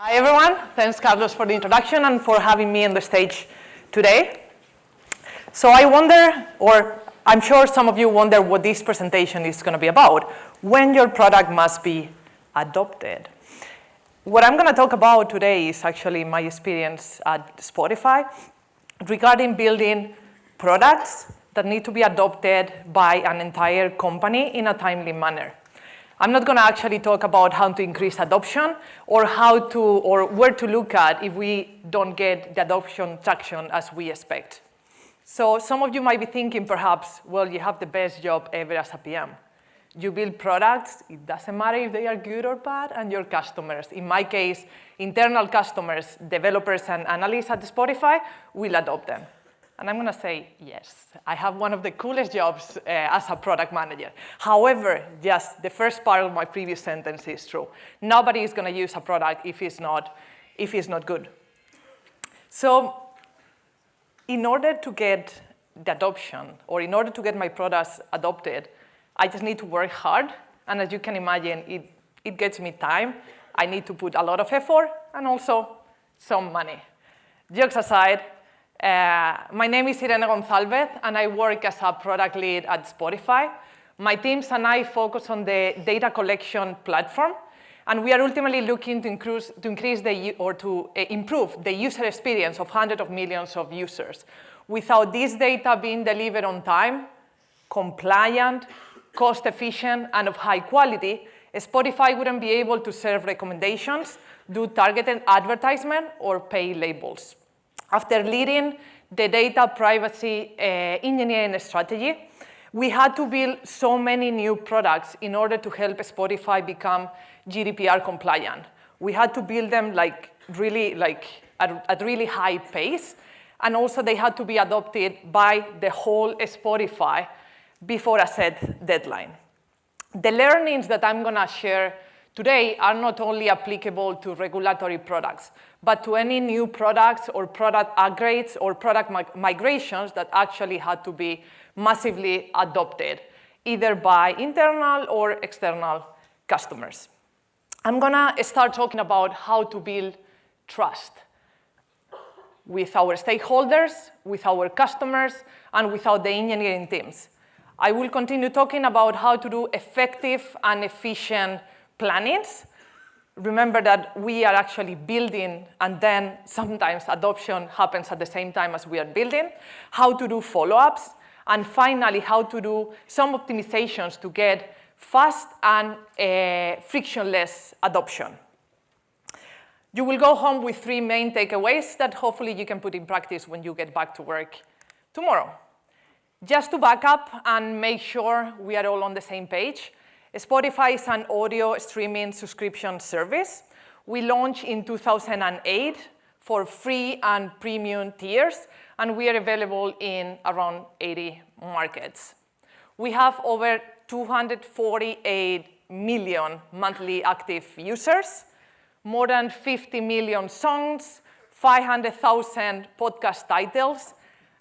Hi everyone, thanks Carlos for the introduction and for having me on the stage today. So I wonder, or I'm sure some of you wonder what this presentation is going to be about, when your product must be adopted. What I'm going to talk about today is actually my experience at Spotify regarding building products that need to be adopted by an entire company in a timely manner. I'm not going to actually talk about how to increase adoption or where to look at if we don't get the adoption traction as we expect. So some of you might be thinking perhaps, well, you have the best job ever as a PM. You build products, it doesn't matter if they are good or bad, and your customers, in my case, internal customers, developers and analysts at Spotify, will adopt them. And I'm going to say, yes, I have one of the coolest jobs as a product manager. However, just the first part of my previous sentence is true. Nobody is going to use a product if it's not good. So in order to get the adoption, or in order to get my products adopted, I just need to work hard. And as you can imagine, it gets me time. I need to put a lot of effort and also some money. Jokes aside, my name is Irene Gonzalez, and I work as a product lead at Spotify. My teams and I focus on the data collection platform, and we are ultimately looking to improve the user experience of hundreds of millions of users. Without this data being delivered on time, compliant, cost-efficient, and of high quality, Spotify wouldn't be able to serve recommendations, do targeted advertisement, or pay labels. After leading the data privacy engineering strategy, we had to build so many new products in order to help Spotify become GDPR compliant. We had to build them at really high pace, and also they had to be adopted by the whole Spotify before a set deadline. The learnings that I'm going to share today are not only applicable to regulatory products, but to any new products or product upgrades or product migrations that actually had to be massively adopted, either by internal or external customers. I'm going to start talking about how to build trust with our stakeholders, with our customers, and with the engineering teams. I will continue talking about how to do effective and efficient plannings. Remember that we are actually building, and then sometimes adoption happens at the same time as we are building, how to do follow-ups, and finally, how to do some optimizations to get fast and frictionless adoption. You will go home with 3 main takeaways that hopefully you can put in practice when you get back to work tomorrow. Just to back up and make sure we are all on the same page, Spotify is an audio streaming subscription service. We launched in 2008 for free and premium tiers, and we are available in around 80 markets. We have over 248 million monthly active users, more than 50 million songs, 500,000 podcast titles,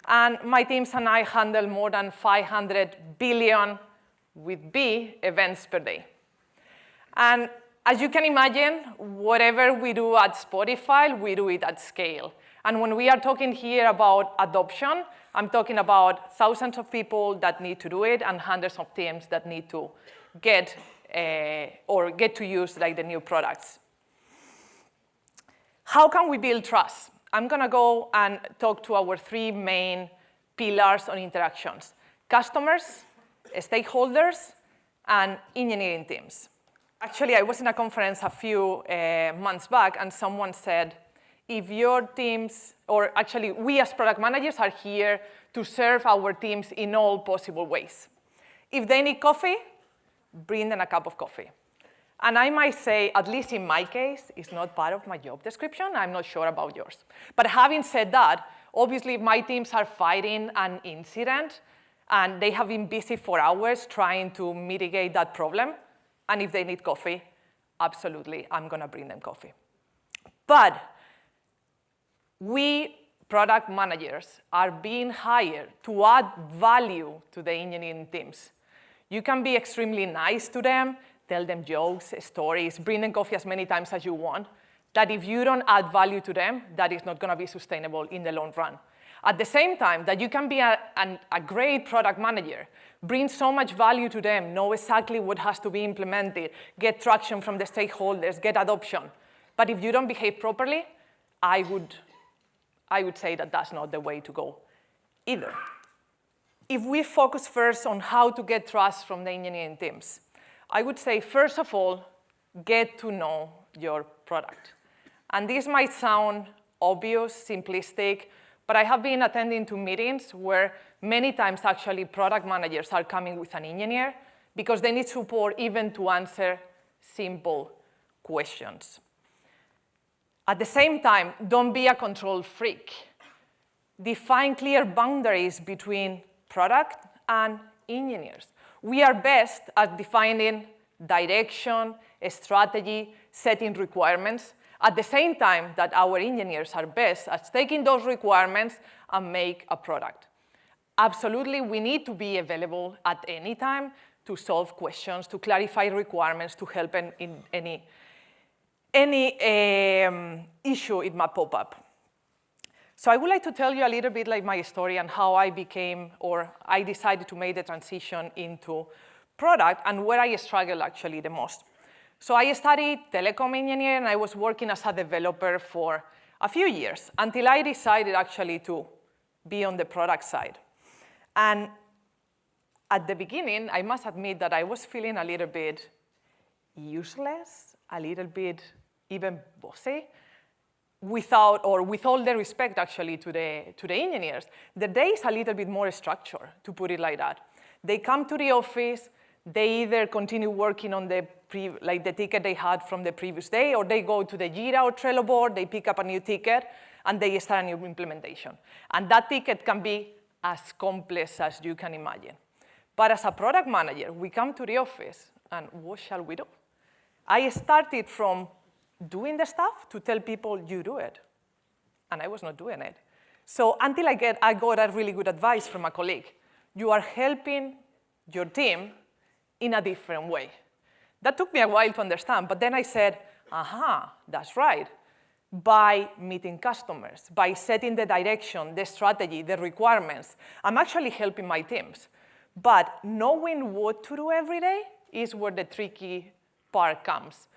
and my teams and I handle more than 500 billion with B events per day. And as you can imagine, whatever we do at Spotify, we do it at scale. And when we are talking here about adoption, I'm talking about thousands of people that need to do it and hundreds of teams that need to get to use the new products. How can we build trust? I'm going to go and talk to our 3 main pillars on interactions: customers, stakeholders, and engineering teams. Actually, I was in a conference a few months back, and someone said, if your teams, or actually we as product managers are here to serve our teams in all possible ways. If they need coffee, bring them a cup of coffee. And I might say, at least in my case, it's not part of my job description. I'm not sure about yours. But having said that, obviously if my teams are fighting an incident, and they have been busy for hours trying to mitigate that problem, and if they need coffee, absolutely, I'm going to bring them coffee. But we product managers are being hired to add value to the engineering teams. You can be extremely nice to them, tell them jokes, stories, bring them coffee as many times as you want, that if you don't add value to them, that is not going to be sustainable in the long run. At the same time, that you can be a great product manager, bring so much value to them, know exactly what has to be implemented, get traction from the stakeholders, get adoption. But if you don't behave properly, I would say that that's not the way to go either. If we focus first on how to get trust from the engineering teams, I would say, first of all, get to know your product. And this might sound obvious, simplistic, but I have been attending to meetings where many times actually product managers are coming with an engineer because they need support even to answer simple questions. At the same time, don't be a control freak. Define clear boundaries between product and engineers. We are best at defining direction, strategy, setting requirements, at the same time that our engineers are best at taking those requirements and make a product. Absolutely, we need to be available at any time to solve questions, to clarify requirements, to help in any issue it might pop up. So I would like to tell you a little bit like my story and how I became, or I decided to make the transition into product and where I struggled actually the most. So I studied telecom engineering and I was working as a developer for a few years until I decided actually to be on the product side. And at the beginning, I must admit that I was feeling a little bit useless, a little bit even bossy, with all the respect actually to the engineers. The day is a little bit more structured, to put it like that. They come to the office, they either continue working on the ticket they had from the previous day, or they go to the Jira or Trello board, they pick up a new ticket, and they start a new implementation. And that ticket can be as complex as you can imagine. But as a product manager, we come to the office, and what shall we do? I started from doing the stuff to tell people, you do it. And I was not doing it. So until I got a really good advice from a colleague. You are helping your team in a different way. That took me a while to understand, but then I said, aha, that's right. By meeting customers, by setting the direction, the strategy, the requirements, I'm actually helping my teams. But knowing what to do every day is where the tricky part comes.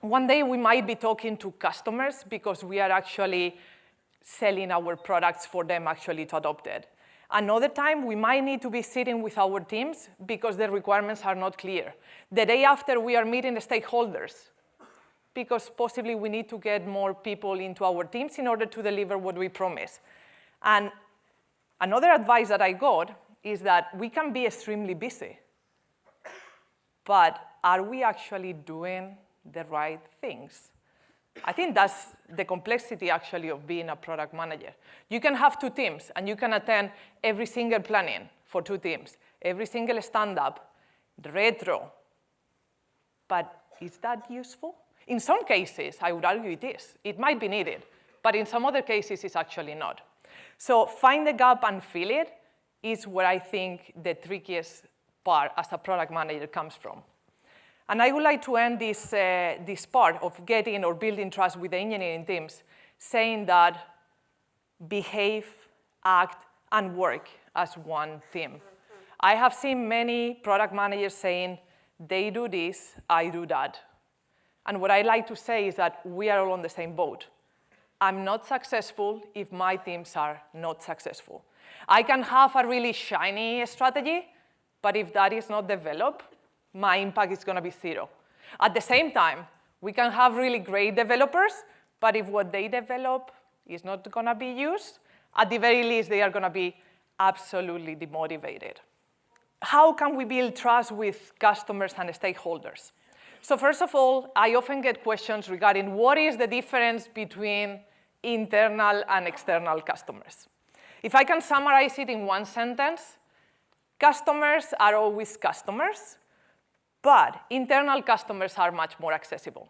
One day we might be talking to customers because we are actually selling our products for them actually to adopt it. Another time, we might need to be sitting with our teams because the requirements are not clear. The day after, we are meeting the stakeholders because possibly we need to get more people into our teams in order to deliver what we promise. And another advice that I got is that we can be extremely busy, but are we actually doing the right things? I think that's the complexity, actually, of being a product manager. You can have two teams, and you can attend every single planning for two teams, every single stand-up, the retro. But is that useful? In some cases, I would argue it is. It might be needed. But in some other cases, it's actually not. So find the gap and fill it is where I think the trickiest part as a product manager comes from. And I would like to end this part of getting or building trust with the engineering teams, saying that behave, act, and work as one team. I have seen many product managers saying, they do this, I do that. And what I like to say is that we are all on the same boat. I'm not successful if my teams are not successful. I can have a really shiny strategy, but if that is not developed, my impact is going to be zero. At the same time, we can have really great developers, but if what they develop is not going to be used, at the very least, they are going to be absolutely demotivated. How can we build trust with customers and stakeholders? So first of all, I often get questions regarding what is the difference between internal and external customers. If I can summarize it in one sentence, customers are always customers, but internal customers are much more accessible.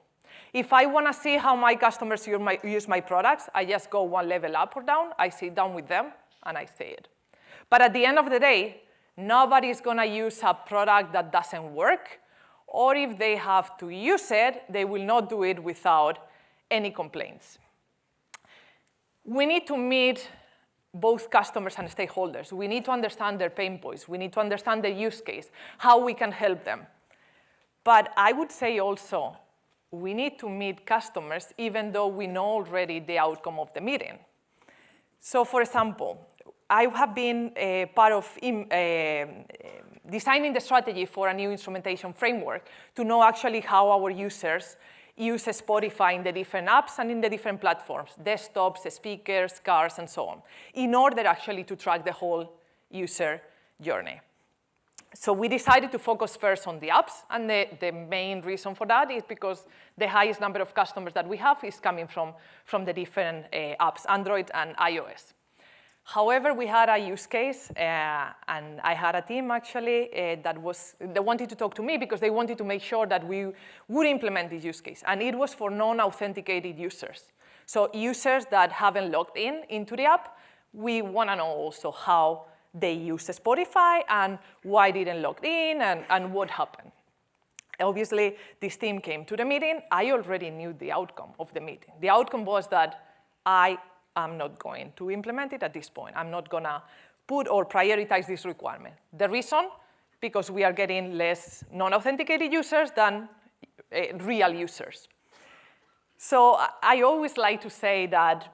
If I want to see how my customers use my products, I just go one level up or down, I sit down with them, and I say it. But at the end of the day, nobody is going to use a product that doesn't work, or if they have to use it, they will not do it without any complaints. We need to meet both customers and stakeholders. We need to understand their pain points. We need to understand their use case, how we can help them. But I would say also, we need to meet customers even though we know already the outcome of the meeting. So for example, I have been part of designing the strategy for a new instrumentation framework to know actually how our users use Spotify in the different apps and in the different platforms, desktops, speakers, cars, and so on, in order actually to track the whole user journey. So we decided to focus first on the apps, and the main reason for that is because the highest number of customers that we have is coming from the different apps, Android and iOS. However, we had a use case, and I had a team actually they wanted to talk to me because they wanted to make sure that we would implement this use case, and it was for non-authenticated users. So users that haven't logged into the app, we want to know also how they use Spotify and why didn't log in and what happened. Obviously, this team came to the meeting. I already knew the outcome of the meeting. The outcome was that I'm not going to implement it at this point. I'm not going to put or prioritize this requirement. The reason? Because we are getting less non-authenticated users than real users. So I always like to say that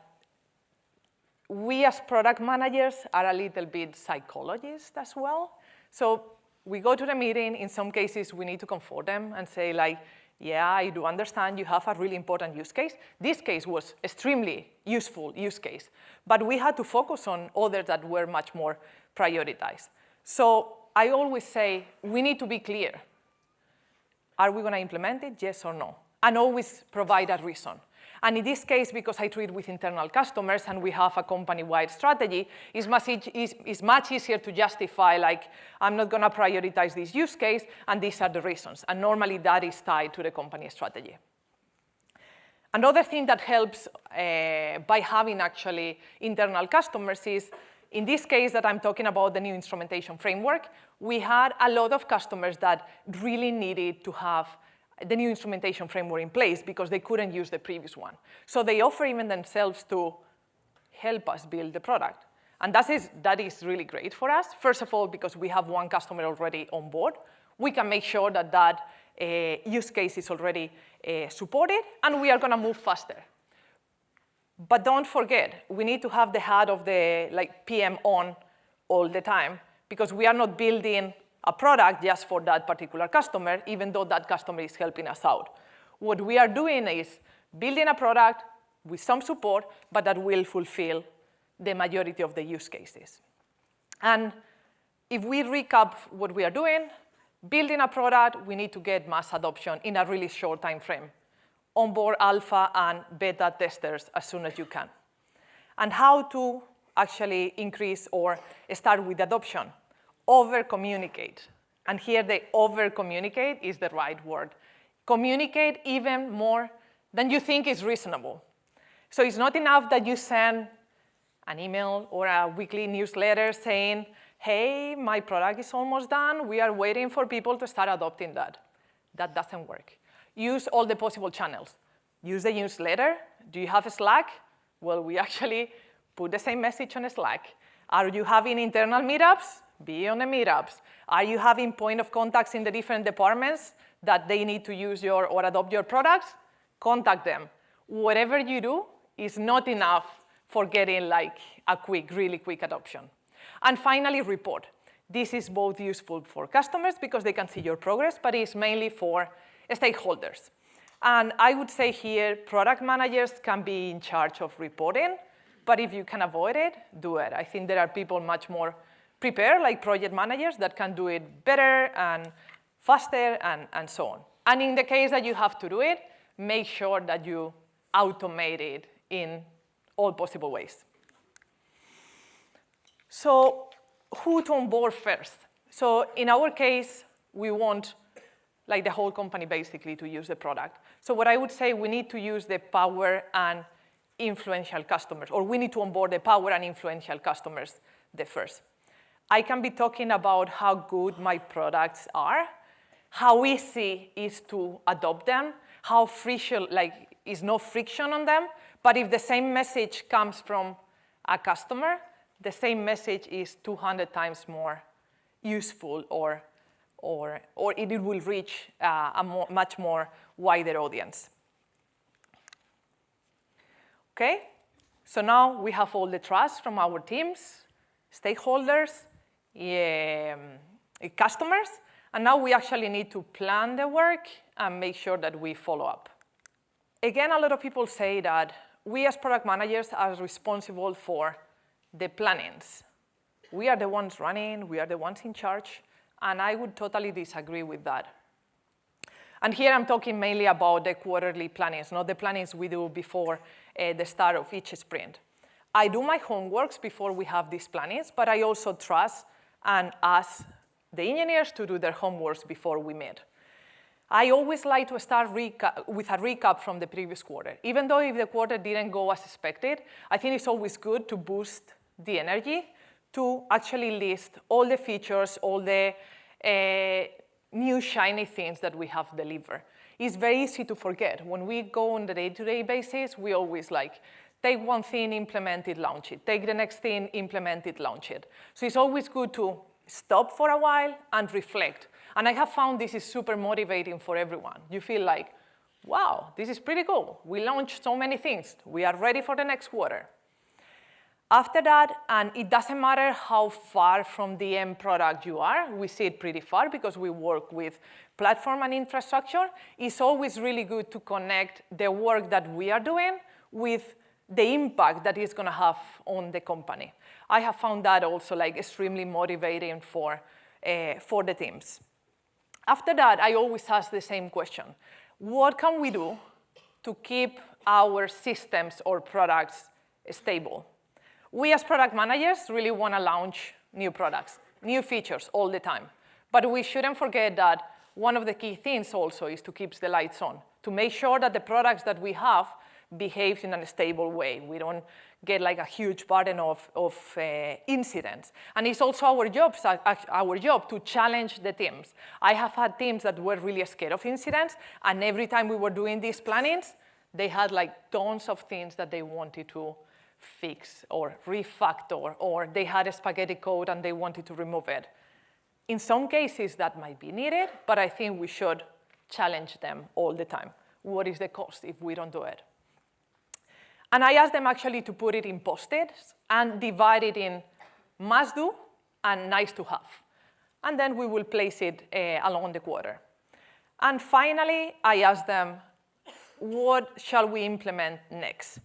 we as product managers are a little bit psychologists as well. So we go to the meeting. In some cases, we need to comfort them and say, like, yeah, I do understand you have a really important use case. This case was extremely useful use case, but we had to focus on others that were much more prioritized. So I always say, we need to be clear. Are we going to implement it, yes or no? And always provide a reason. And in this case, because I treat with internal customers and we have a company-wide strategy, it's much easier to justify, like, I'm not going to prioritize this use case, and these are the reasons. And normally, that is tied to the company strategy. Another thing that helps by having actually internal customers is, in this case that I'm talking about the new instrumentation framework, we had a lot of customers that really needed to have the new instrumentation framework in place because they couldn't use the previous one. So they offer even themselves to help us build the product. And that is really great for us. First of all, because we have one customer already on board, we can make sure that that use case is already supported, and we are going to move faster. But don't forget, we need to have the hat of the PM on all the time, because we are not building a product just for that particular customer, even though that customer is helping us out. What we are doing is building a product with some support, but that will fulfill the majority of the use cases. And if we recap what we are doing, building a product, we need to get mass adoption in a really short time frame. Onboard alpha and beta testers as soon as you can. And how to actually increase or start with adoption? Over-communicate. And here the over-communicate is the right word. Communicate even more than you think is reasonable. So it's not enough that you send an email or a weekly newsletter saying, hey, my product is almost done. We are waiting for people to start adopting that. That doesn't work. Use all the possible channels. Use the newsletter. Do you have a Slack? Well, we actually put the same message on Slack. Are you having internal meetups? Be on the meetups. Are you having point of contacts in the different departments that they need to use your or adopt your products? Contact them. Whatever you do is not enough for getting like a really quick adoption. And finally, report. This is both useful for customers because they can see your progress, but it's mainly for stakeholders. And I would say here, product managers can be in charge of reporting, but if you can avoid it, do it. I think there are people much more prepared, like project managers, that can do it better and faster and so on. And in the case that you have to do it, make sure that you automate it in all possible ways. So who to onboard first? So in our case, we want like the whole company basically to use the product. So what I would say, we need to use the power and influential customers, or we need to onboard the power and influential customers the first. I can be talking about how good my products are, how easy it is to adopt them, how is no friction on them, but if the same message comes from a customer, the same message is 200 times more useful, or it will reach a much more wider audience. Okay, so now we have all the trust from our teams, stakeholders, customers, and now we actually need to plan the work and make sure that we follow up. Again, a lot of people say that we as product managers are responsible for the plannings. We are the ones running, we are the ones in charge, and I would totally disagree with that. And here I'm talking mainly about the quarterly plannings, not the plannings we do before the start of each sprint. I do my homeworks before we have these plannings, but I also trust and ask the engineers to do their homeworks before we meet. I always like to start with a recap from the previous quarter. Even though if the quarter didn't go as expected, I think it's always good to boost the energy to actually list all the features, all the new shiny things that we have delivered. It's very easy to forget. When we go on the day-to-day basis, we always take one thing, implement it, launch it. Take the next thing, implement it, launch it. So it's always good to stop for a while and reflect. And I have found this is super motivating for everyone. You feel like, wow, this is pretty cool. We launched so many things. We are ready for the next quarter. After that, and it doesn't matter how far from the end product you are, we see it pretty far because we work with platform and infrastructure, it's always really good to connect the work that we are doing with the impact that it's going to have on the company. I have found that also extremely motivating for the teams. After that, I always ask the same question. What can we do to keep our systems or products stable? We as product managers really want to launch new products, new features all the time. But we shouldn't forget that one of the key things also is to keep the lights on, to make sure that the products that we have behave in a stable way. We don't get a huge burden of incidents. And it's also our job to challenge the teams. I have had teams that were really scared of incidents, and every time we were doing these plannings, they had tons of things that they wanted to fix or refactor, or they had a spaghetti code and they wanted to remove it. In some cases, that might be needed, but I think we should challenge them all the time. What is the cost if we don't do it? And I asked them actually to put it in post-its and divide it in must do and nice to have. And then we will place it along the quarter. And finally, I asked them, what shall we implement next?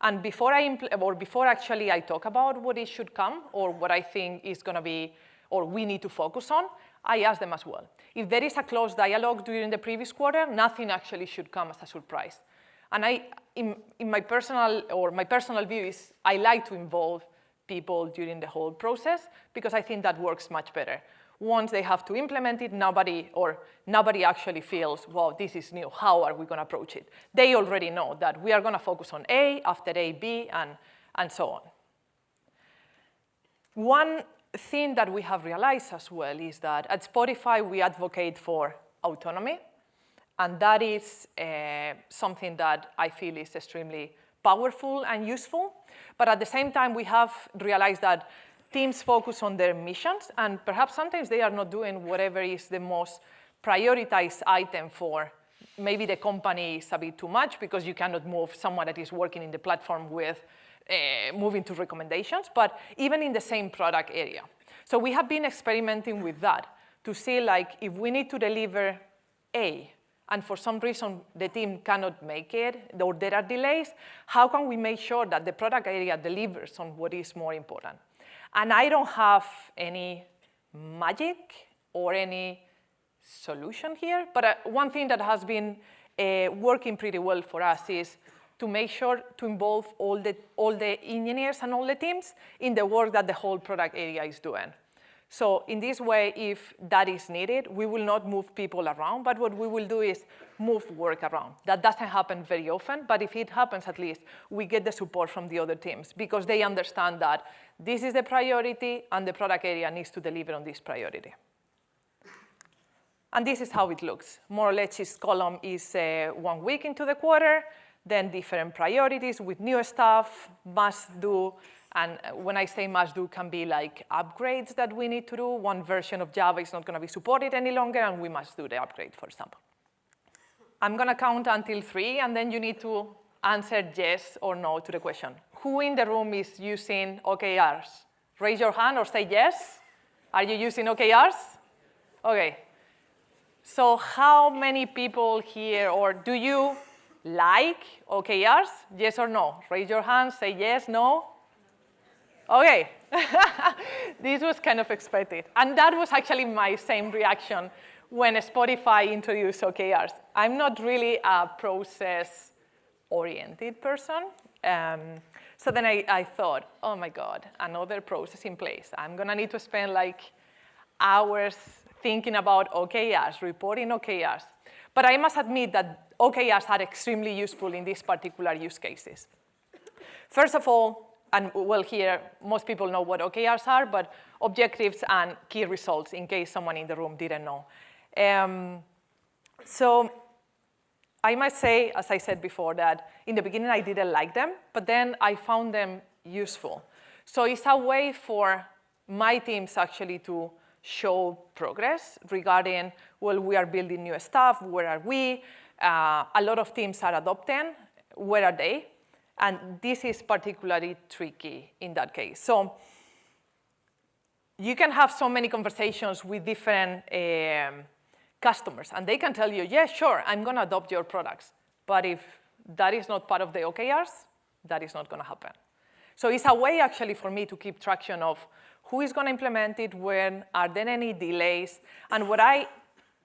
And before actually I talk about what it should come or what I think is going to be or we need to focus on, I ask them as well. If there is a close dialogue during the previous quarter, nothing actually should come as a surprise. And in my personal view is I like to involve people during the whole process because I think that works much better. Once they have to implement it, nobody actually feels, wow, this is new. How are we going to approach it? They already know that we are going to focus on A, after A, B, and so on. One thing that we have realized as well is that at Spotify, we advocate for autonomy. And that is something that I feel is extremely powerful and useful. But at the same time, we have realized that teams focus on their missions, and perhaps sometimes they are not doing whatever is the most prioritized item for maybe the company is a bit too much because you cannot move someone that is working in the platform with moving to recommendations, but even in the same product area. So we have been experimenting with that to see if we need to deliver A, and for some reason the team cannot make it, or there are delays, how can we make sure that the product area delivers on what is more important? And I don't have any magic or any solution here, but one thing that has been working pretty well for us is to make sure to involve all the engineers and all the teams in the work that the whole product area is doing. So in this way, if that is needed, we will not move people around, but what we will do is move work around. That doesn't happen very often, but if it happens, at least we get the support from the other teams because they understand that this is the priority and the product area needs to deliver on this priority. And this is how it looks. More or less, this column is 1 week into the quarter. Then different priorities with new stuff, must do. And when I say must do, can be like upgrades that we need to do. One version of Java is not going to be supported any longer, and we must do the upgrade, for example. I'm going to count until 3, and then you need to answer yes or no to the question. Who in the room is using OKRs? Raise your hand or say yes. Are you using OKRs? OK. So how many people here, or do you like OKRs? Yes or no? Raise your hand, say yes, no. OK. This was kind of expected. And that was actually my same reaction when Spotify introduced OKRs. I'm not really a process-oriented person. So then I thought, oh my God, another process in place. I'm going to need to spend like hours thinking about OKRs, reporting OKRs. But I must admit that OKRs are extremely useful in these particular use cases. First of all, and well, here, most people know what OKRs are, but objectives and key results, in case someone in the room didn't know. So I must say, as I said before, that in the beginning I didn't like them, but then I found them useful. So it's a way for my teams actually to show progress regarding, well, we are building new stuff, where are we? A lot of teams are adopting, where are they? And this is particularly tricky in that case. So you can have so many conversations with different customers, and they can tell you, yeah, sure, I'm going to adopt your products. But if that is not part of the OKRs, that is not going to happen. So it's a way, actually, for me to keep traction of who is going to implement it, when, are there any delays? And what I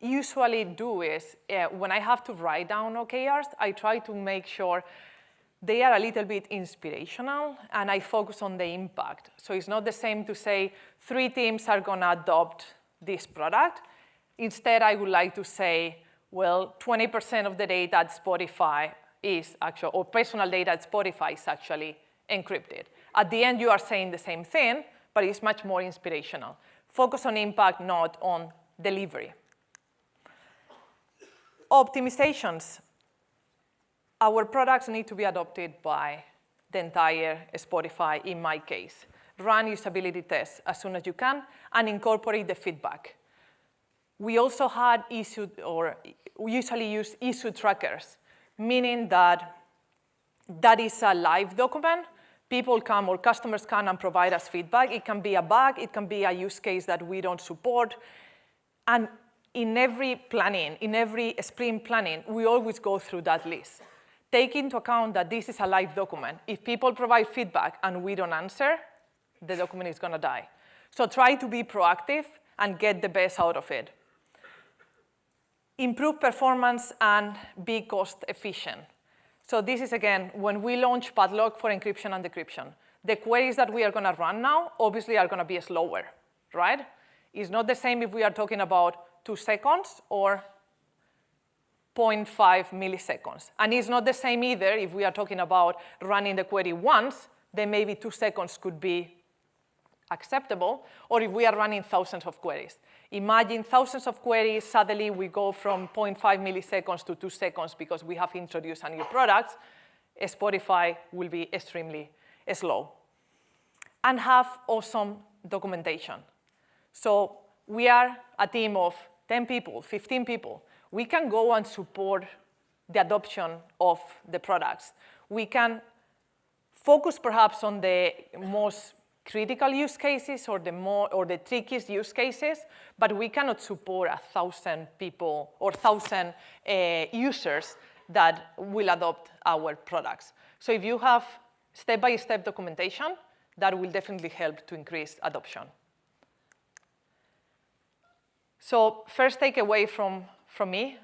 usually do is, when I have to write down OKRs, I try to make sure they are a little bit inspirational, and I focus on the impact. So it's not the same to say 3 teams are going to adopt this product. Instead, I would like to say, well, 20% of the data at Spotify is actually, or personal data at Spotify is actually encrypted. At the end, you are saying the same thing, but it's much more inspirational. Focus on impact, not on delivery. Optimizations. Our products need to be adopted by the entire Spotify, in my case. Run usability tests as soon as you can, and incorporate the feedback. We also had we usually use issue trackers, meaning that that is a live document. People come, or customers come and provide us feedback. It can be a bug. It can be a use case that we don't support. And in every planning, in every sprint planning, we always go through that list. Take into account that this is a live document. If people provide feedback and we don't answer, the document is going to die. So try to be proactive and get the best out of it. Improve performance and be cost efficient. So this is, again, when we launch Padlock for encryption and decryption. The queries that we are going to run now, obviously, are going to be slower, right? It's not the same if we are talking about 2 seconds or 0.5 milliseconds. And it's not the same either if we are talking about running the query once, then maybe 2 seconds could be acceptable, or if we are running thousands of queries. Imagine thousands of queries, suddenly we go from 0.5 milliseconds to 2 seconds because we have introduced a new product. Spotify will be extremely slow. And have awesome documentation. So we are a team of 10 people, 15 people. We can go and support the adoption of the products. We can focus perhaps on the most critical use cases or the trickiest use cases, but we cannot support 1,000 people or 1,000 users that will adopt our products. So if you have step-by-step documentation, that will definitely help to increase adoption. So first takeaway from me,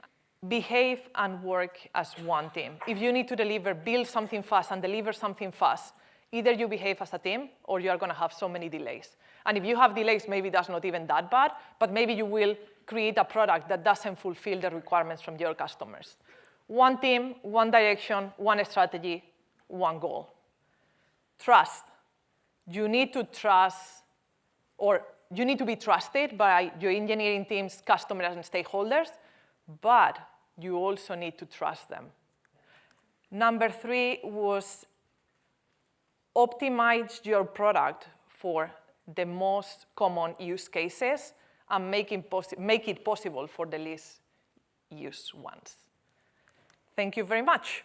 behave and work as one team. If you need to build something fast and deliver something fast, either you behave as a team or you are going to have so many delays. And if you have delays, maybe that's not even that bad, but maybe you will create a product that doesn't fulfill the requirements from your customers. One team, one direction, one strategy, one goal. Trust. You need to trust, or you need to be trusted by your engineering teams, customers, and stakeholders, but you also need to trust them. Number 3 was optimize your product for the most common use cases and make it possible for the least used ones. Thank you very much.